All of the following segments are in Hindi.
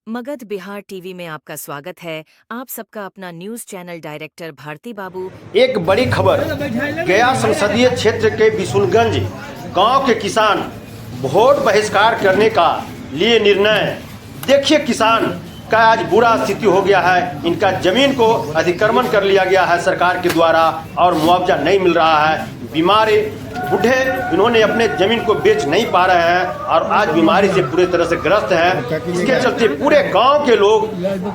मगध बिहार टीवी में आपका स्वागत है। आप सबका अपना न्यूज चैनल डायरेक्टर भारती बाबू। एक बड़ी खबर, गया संसदीय क्षेत्र के बिशुनगंज गांव के किसान वोट बहिष्कार करने का लिए निर्णय। देखिए, किसान का आज बुरा स्थिति हो गया है। इनका जमीन को अतिक्रमण कर लिया गया है सरकार के द्वारा और मुआवजा नहीं मिल रहा है। बीमार बूढ़े इन्होंने अपने जमीन को बेच नहीं पा रहे हैं और आज बीमारी से पूरी तरह से ग्रस्त हैं। इसके चलते पूरे गांव के लोग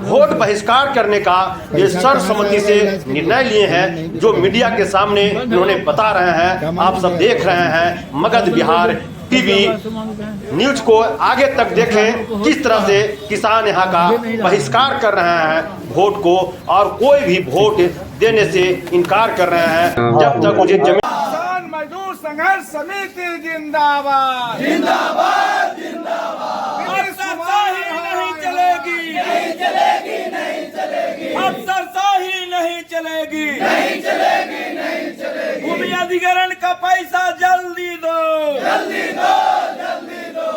वोट बहिष्कार करने का ये सर्वसम्मति से निर्णय लिए हैं, जो मीडिया के सामने इन्होंने बता रहे हैं। आप सब देख रहे हैं मगध बिहार टीवी न्यूज को आगे तक देखें, किस तरह से किसान यहाँ का बहिष्कार कर रहे हैं वोट को, और कोई भी वोट देने से इनकार कर रहे हैं जब तक मुझे जमीन। किसान मजदूर संघर्ष समिति जिंदाबाद जिंदाबाद जिंदाबाद। अफसरशाही नहीं चलेगी, नहीं चलेगी, नहीं चलेगी। अफसरशाही नहीं चलेगी, नहीं चलेगी, नहीं चलेगी। भूमि अधिग्रहण का पैसा जल्दी दो, जल्दी दो, जल्दी दो।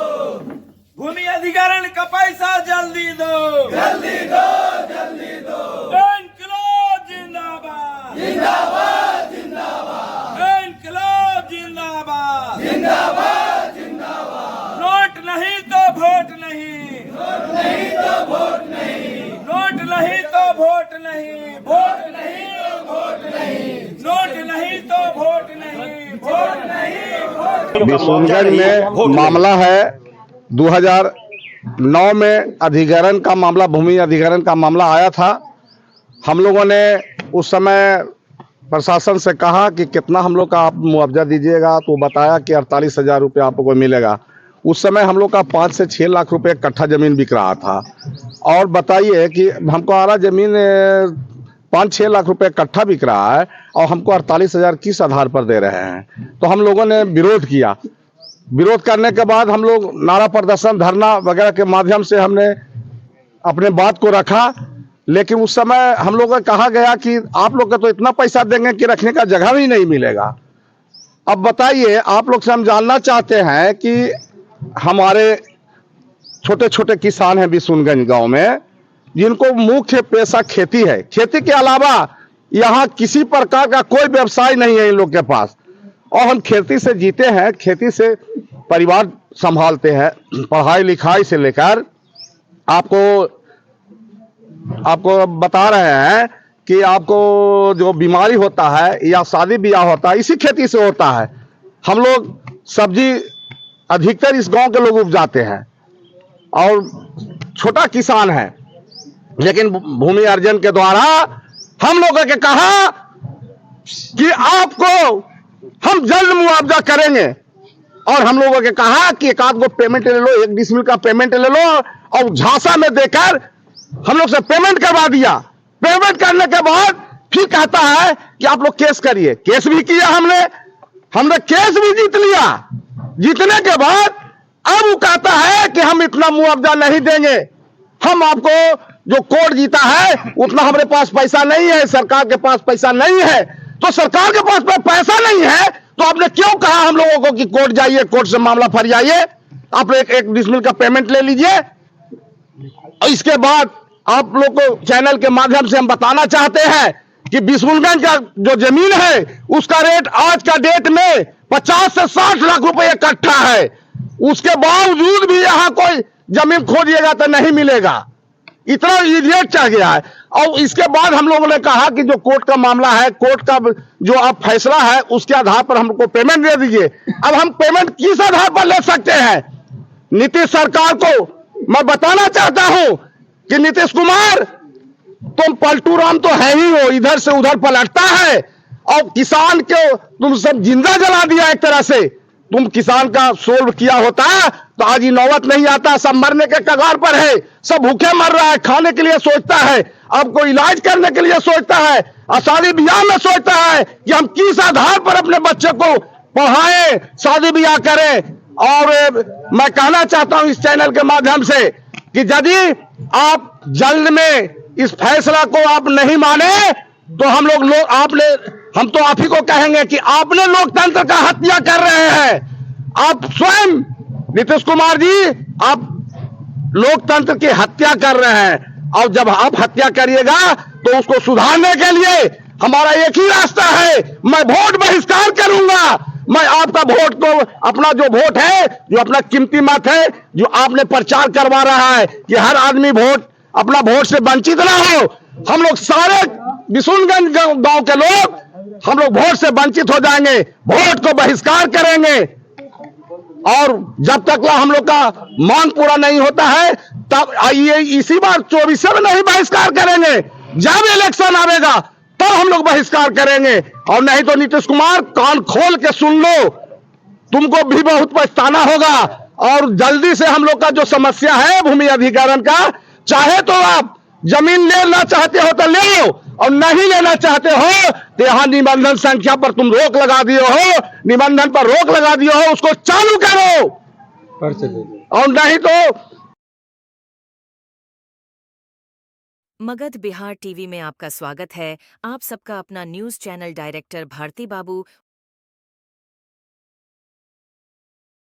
भूमि अधिग्रहण का पैसा जल्दी दो, जल्दी दो, जल्दी दो। इनकलाब जिंदाबाद जिंदाबाद जिंदाबाद। इनकलाब जिंदाबाद जिंदाबाद जिंदाबाद। नोट नहीं तो वोट नहीं, नोट नहीं तो वोट नहीं, नोट नहीं तो वोट नहीं, वोट नहीं तो वोट नहीं, नोट नहीं तो वोट नहीं, वोट नहीं, वोट। बिशुनगंज में मामला है 2009 में अधिग्रहण का मामला, भूमि अधिग्रहण का मामला आया था। हम लोगों ने उस समय प्रशासन से कहा कि कितना हम लोग का आप मुआवजा दीजिएगा, तो बताया कि 48,000 रुपये आपको मिलेगा। उस समय हम लोग का 5 से 6 लाख रुपए कट्ठा जमीन बिक रहा था। और बताइए कि हमको आरा जमीन 5-6 लाख रुपए कट्ठा बिक रहा है और हमको 48,000 किस आधार पर दे रहे हैं। तो हम लोगों ने विरोध किया। विरोध करने के बाद हम लोग नारा प्रदर्शन, धरना वगैरह के माध्यम से हमने अपने बात को रखा। लेकिन उस समय हम लोगों को कहा गया कि आप लोग का तो इतना पैसा देंगे कि रखने का जगह भी नहीं मिलेगा। अब बताइए, आप लोग से हम जानना चाहते हैं कि हमारे छोटे छोटे किसान हैं बिशुनगंज गांव में, जिनको मुख्य पेशा खेती है। खेती के अलावा यहाँ किसी प्रकार का कोई व्यवसाय नहीं है इन लोग के पास, और हम खेती से जीते हैं, खेती से परिवार संभालते हैं। पढ़ाई लिखाई से लेकर आपको बता रहे हैं कि आपको जो बीमारी होता है या शादी ब्याह होता है, इसी खेती से होता है। हम लोग सब्जी अधिकतर इस गांव के लोग उपजाते हैं और छोटा किसान है, लेकिन भूमि अर्जन के द्वारा हम लोगों के कहा कि आपको हम जल्द मुआवजा करेंगे, और हम लोगों के कहा कि एक आध गो पेमेंट ले लो, 1 डिसमिल का पेमेंट ले लो, और झांसा में देकर हम लोग से पेमेंट करवा दिया। पेमेंट करने के बाद फिर कहता है कि आप लोग केस करिए। केस भी किया हमने केस भी जीत लिया। जीतने के बाद अब वो कहता है कि हम इतना मुआवजा नहीं देंगे, हम आपको जो कोर्ट जीता है उतना हमारे पास पैसा नहीं है, सरकार के पास पैसा नहीं है। तो सरकार के पास पैसा नहीं है तो आपने क्यों कहा हम लोगों को कि कोर्ट जाइए, कोर्ट से मामला फरियाइए, आप एक डिसमिल का पेमेंट ले लीजिए। और इसके बाद आप लोग को चैनल के माध्यम से हम बताना चाहते हैं कि बिशुनगंज का जो जमीन है उसका रेट आज का डेट में 50 से 60 लाख रुपए इकट्ठा है। उसके बावजूद भी यहाँ कोई जमीन खोजिएगा तो नहीं मिलेगा, इतना रेट चढ़ गया है। और इसके बाद हम लोगों ने कहा कि जो कोर्ट का मामला है, कोर्ट का जो आप फैसला है, उसके आधार पर हमको पेमेंट दे दीजिए। अब हम पेमेंट किस आधार पर ले सकते हैं? नीतीश सरकार को मैं बताना चाहता हूं कि नीतीश कुमार, तुम पलटू राम तो है ही हो, इधर से उधर पलटता है और किसान को तुम सब जिंदा जला दिया। एक तरह से तुम किसान का सोल्व किया होता तो आज ये नौबत नहीं आता। सब मरने के कगार पर है, सब भूखे मर रहा है, खाने के लिए सोचता है, अब कोई इलाज करने के लिए सोचता है, शादी ब्याह में सोचता है कि हम किस आधार पर अपने बच्चे को पढ़ाएं, शादी ब्याह करें। और मैं कहना चाहता हूं इस चैनल के माध्यम से कि यदि आप जल्द में इस फैसला को आप नहीं माने तो हम तो आप ही को कहेंगे कि आपने लोकतंत्र का हत्या कर रहे हैं। आप स्वयं नीतीश कुमार जी, आप लोकतंत्र की हत्या कर रहे हैं। और जब आप हत्या करिएगा तो उसको सुधारने के लिए हमारा एक ही रास्ता है, मैं वोट बहिष्कार करूंगा। मैं आपका वोट को, अपना जो वोट है, जो अपना कीमती मत है, जो आपने प्रचार करवा रहा है कि हर आदमी वोट, अपना वोट से वंचित ना हो, हम लोग सारे बिशुनगंज गांव के लोग हम लोग वोट से वंचित हो जाएंगे, वोट को बहिष्कार करेंगे। और जब तक हम लोग का मांग पूरा नहीं होता है, तब ये इसी बार 24 में नहीं बहिष्कार करेंगे, जब इलेक्शन आवेगा तब हम लोग बहिष्कार करेंगे। और नहीं तो नीतीश कुमार, कान खोल के सुन लो, तुमको भी बहुत पछताना होगा। और जल्दी से हम लोग का जो समस्या है भूमि अधिग्रहण का, चाहे तो आप जमीन लेना चाहते हो तो ले लो, और नहीं लेना चाहते हो तो यहां निबंधन संख्या पर तुम रोक लगा दिए हो, निबंधन पर रोक लगा दिए हो, उसको चालू करो। और नहीं तो मगध बिहार टीवी में आपका स्वागत है। आप सबका अपना न्यूज चैनल डायरेक्टर भारती बाबू